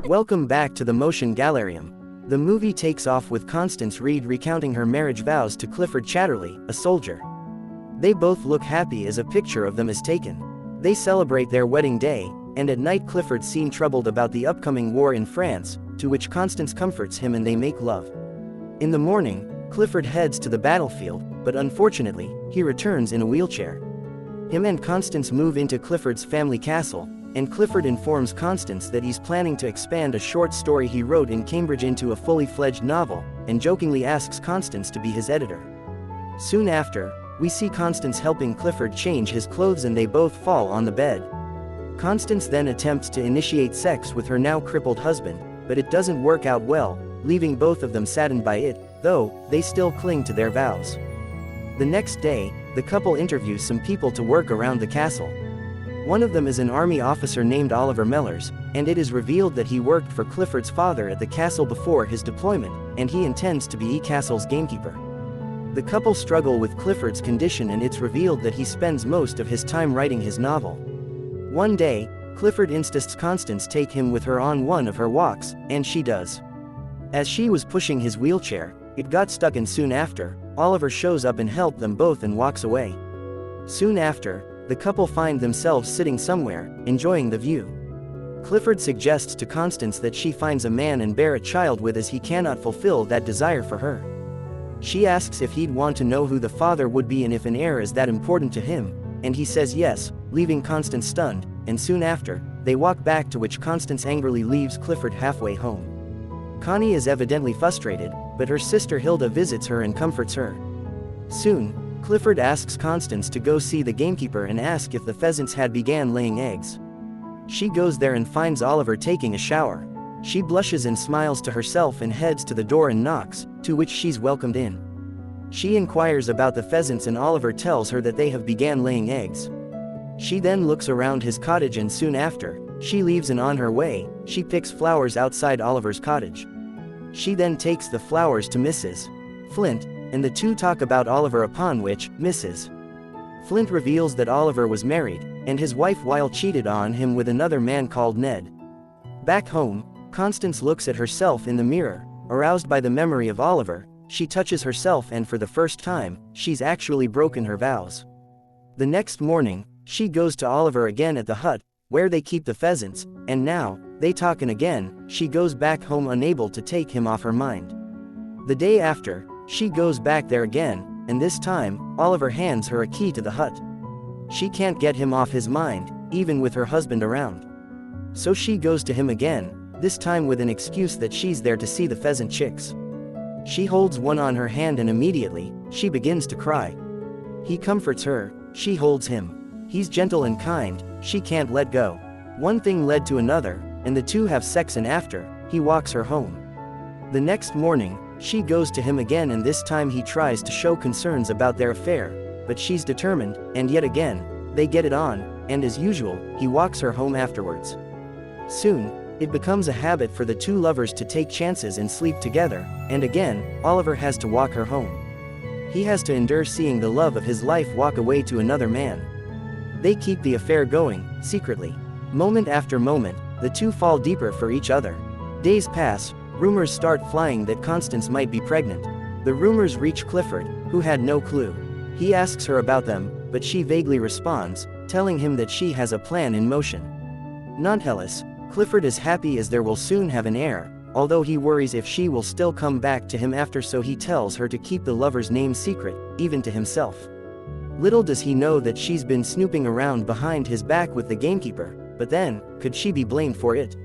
Welcome back to the Motion Gallerium. The movie takes off with Constance Reed recounting her marriage vows to Clifford Chatterley, a soldier. They both look happy as a picture of them is taken. They celebrate their wedding day, and at night Clifford's seen troubled about the upcoming war in France, to which Constance comforts him and they make love. In the morning, Clifford heads to the battlefield, but unfortunately, he returns in a wheelchair. Him and Constance move into Clifford's family castle, and Clifford informs Constance that he's planning to expand a short story he wrote in Cambridge into a fully fledged novel, and jokingly asks Constance to be his editor. Soon after, we see Constance helping Clifford change his clothes and they both fall on the bed. Constance then attempts to initiate sex with her now crippled husband, but it doesn't work out well, leaving both of them saddened by it, though they still cling to their vows. The next day, the couple interviews some people to work around the castle. One of them is an army officer named Oliver Mellors, and it is revealed that he worked for Clifford's father at the castle before his deployment, and he intends to be castle's gamekeeper. The couple struggle with Clifford's condition and it's revealed that he spends most of his time writing his novel. One day, Clifford insists Constance take him with her on one of her walks, and she does. As she was pushing his wheelchair, it got stuck and soon after, Oliver shows up and helps them both and walks away. Soon after, the couple find themselves sitting somewhere, enjoying the view. Clifford suggests to Constance that she finds a man and bear a child with as he cannot fulfill that desire for her. She asks if he'd want to know who the father would be and if an heir is that important to him, and he says yes, leaving Constance stunned, and soon after, they walk back to which Constance angrily leaves Clifford halfway home. Connie is evidently frustrated, but her sister Hilda visits her and comforts her. Soon, Clifford asks Constance to go see the gamekeeper and ask if the pheasants had began laying eggs. She goes there and finds Oliver taking a shower. She blushes and smiles to herself and heads to the door and knocks, to which she's welcomed in. She inquires about the pheasants and Oliver tells her that they have began laying eggs. She then looks around his cottage and soon after, she leaves and on her way, she picks flowers outside Oliver's cottage. She then takes the flowers to Mrs. Flint, and the two talk about Oliver upon which, Mrs. Flint reveals that Oliver was married, and his wife while cheated on him with another man called Ned. Back home, Constance looks at herself in the mirror, aroused by the memory of Oliver, she touches herself and for the first time, she's actually broken her vows. The next morning, she goes to Oliver again at the hut, where they keep the pheasants, and now, they talk and again, she goes back home unable to take him off her mind. The day after, she goes back there again, and this time, Oliver hands her a key to the hut. She can't get him off his mind, even with her husband around. So she goes to him again, this time with an excuse that she's there to see the pheasant chicks. She holds one on her hand and immediately, she begins to cry. He comforts her, she holds him. He's gentle and kind, she can't let go. One thing led to another, and the two have sex and after, he walks her home. The next morning, she goes to him again and this time he tries to show concerns about their affair, but she's determined, and yet again, they get it on, and as usual, he walks her home afterwards. Soon, it becomes a habit for the two lovers to take chances and sleep together, and again, Oliver has to walk her home. He has to endure seeing the love of his life walk away to another man. They keep the affair going, secretly. Moment after moment, the two fall deeper for each other. Days pass, rumors start flying that Constance might be pregnant. The rumors reach Clifford, who had no clue. He asks her about them, but she vaguely responds, telling him that she has a plan in motion. Nonetheless, Clifford is happy as there will soon have an heir, although he worries if she will still come back to him after, so he tells her to keep the lover's name secret, even to himself. Little does he know that she's been snooping around behind his back with the gamekeeper, but then, could she be blamed for it?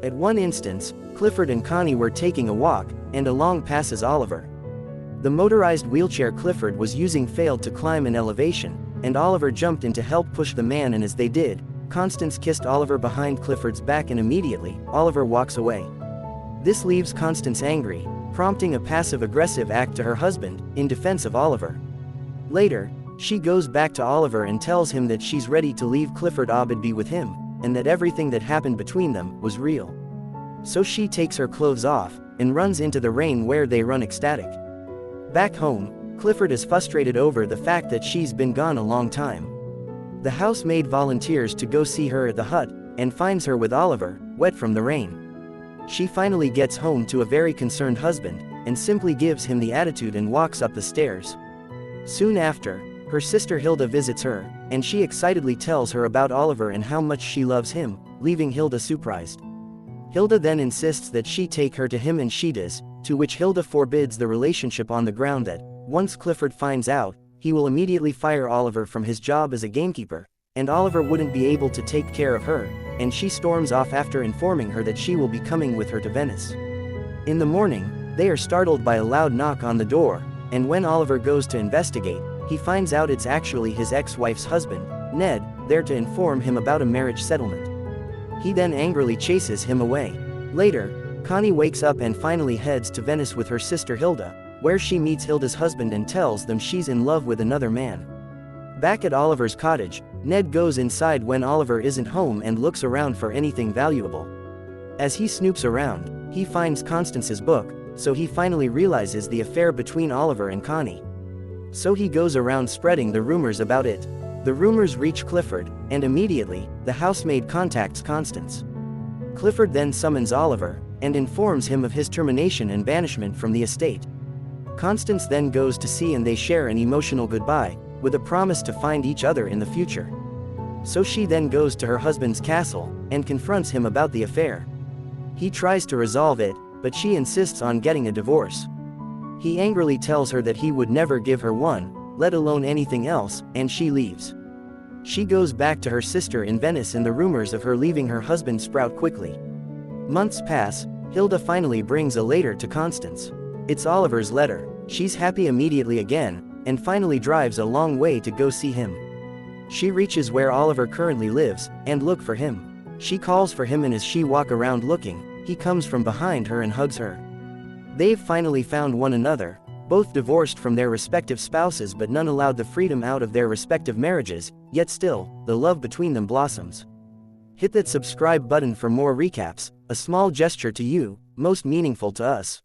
At one instance, Clifford and Connie were taking a walk, and along passes Oliver. The motorized wheelchair Clifford was using failed to climb an elevation, and Oliver jumped in to help push the man, and as they did, Constance kissed Oliver behind Clifford's back and immediately, Oliver walks away. This leaves Constance angry, prompting a passive-aggressive act to her husband, in defense of Oliver. Later, she goes back to Oliver and tells him that she's ready to leave Clifford Abid be with him, and that everything that happened between them was real. So she takes her clothes off, and runs into the rain where they run ecstatic. Back home, Clifford is frustrated over the fact that she's been gone a long time. The housemaid volunteers to go see her at the hut, and finds her with Oliver, wet from the rain. She finally gets home to a very concerned husband, and simply gives him the attitude and walks up the stairs. Soon after, her sister Hilda visits her, and she excitedly tells her about Oliver and how much she loves him, leaving Hilda surprised. Hilda then insists that she take her to him, and she does, to which Hilda forbids the relationship on the ground that, once Clifford finds out, he will immediately fire Oliver from his job as a gamekeeper, and Oliver wouldn't be able to take care of her, and she storms off after informing her that she will be coming with her to Venice. In the morning, they are startled by a loud knock on the door, and when Oliver goes to investigate, he finds out it's actually his ex-wife's husband, Ned, there to inform him about a marriage settlement. He then angrily chases him away. Later, Connie wakes up and finally heads to Venice with her sister Hilda, where she meets Hilda's husband and tells them she's in love with another man. Back at Oliver's cottage, Ned goes inside when Oliver isn't home and looks around for anything valuable. As he snoops around, he finds Constance's book, so he finally realizes the affair between Oliver and Connie. So he goes around spreading the rumors about it. The rumors reach Clifford, and immediately, the housemaid contacts Constance. Clifford then summons Oliver, and informs him of his termination and banishment from the estate. Constance then goes to see, and they share an emotional goodbye, with a promise to find each other in the future. So she then goes to her husband's castle, and confronts him about the affair. He tries to resolve it, but she insists on getting a divorce. He angrily tells her that he would never give her one, let alone anything else, and she leaves. She goes back to her sister in Venice, and the rumors of her leaving her husband sprout quickly. Months pass. Hilda finally brings a letter to Constance. It's Oliver's letter. She's happy immediately again, and finally drives a long way to go see him. She reaches where Oliver currently lives, and look for him. She calls for him, and as she walk around looking, he comes from behind her and hugs her. They've finally found one another, both divorced from their respective spouses, but none allowed the freedom out of their respective marriages, yet still, the love between them blossoms. Hit that subscribe button for more recaps, a small gesture to you, most meaningful to us.